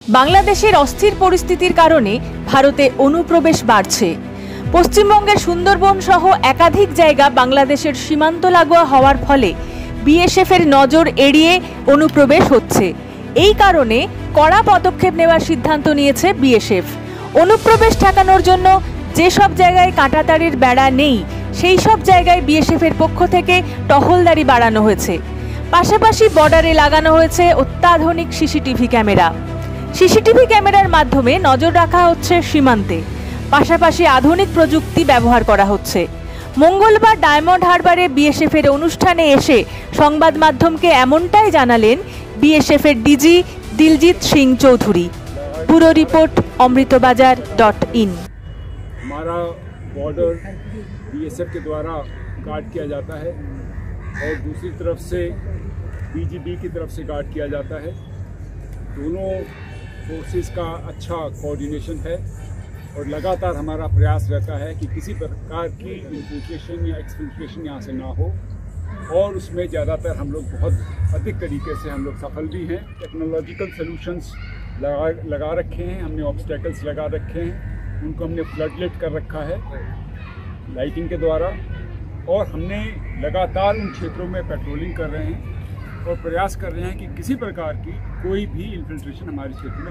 বাংলাদেশের অস্থির পরিস্থিতির কারণে ভারতে অনুপ্রবেশ বাড়ছে। পশ্চিমবঙ্গের সুন্দরবন সহ একাধিক জায়গা বাংলাদেশের সীমান্ত লাগোয়া হওয়ার ফলে বিএসএফের নজর এড়িয়ে অনুপ্রবেশ হচ্ছে। এই কারণে কড়া পদক্ষেপ নেওয়ার সিদ্ধান্ত নিয়েছে বিএসএফ। অনুপ্রবেশ ঠেকানোর জন্য যেসব জায়গায় কাঁটাতারের বেড়া নেই সেই সব জায়গায় বিএসএফের পক্ষ থেকে টহলদারি বাড়ানো হয়েছে। পাশাপাশি বর্ডারে লাগানো হয়েছে অত্যাধুনিক সিসিটিভি ক্যামেরা। সিসিটিভি ক্যামেরার মাধ্যমে নজর রাখা হচ্ছে সীমান্তে, পাশাপাশি আধুনিক প্রযুক্তি ব্যবহার করা হচ্ছে। মঙ্গলবার ডায়মন্ড হারবারে বিএসএফের অনুষ্ঠানে এসে সংবাদ মাধ্যমকে এমনটাই জানালেন বিএসএফের ডিজি দিলজিৎ সিং চৌধুরী। পুরো রিपोर्ट अमृतबाजार.in। हमारा बॉर्डर बीएसएफ के द्वारा गार्ड किया जाता है और दूसरी तरफ से बीजीबी की तरफ से गार्ड किया जाता है। दोनों फोर्सेस का अच्छा कोऑर्डिनेशन है और लगातार हमारा प्रयास रहता है कि किसी प्रकार की इन्फिल्ट्रेशन या एक्सफिल्ट्रेशन यहाँ से ना हो, और उसमें ज़्यादातर हम लोग बहुत अधिक तरीके से हम लोग सफल भी हैं। टेक्नोलॉजिकल सॉल्यूशंस लगा रखे हैं, हमने ऑब्स्टेकल्स लगा रखे हैं, उनको हमने फ्लडलाइट कर रखा है लाइटिंग के द्वारा, और हमने लगातार उन क्षेत्रों में पेट्रोलिंग कर रहे हैं और प्रयास कर रहे हैं कि किसी प्रकार की कोई भी इन्फिल्ट्रेशन हमारे क्षेत्र में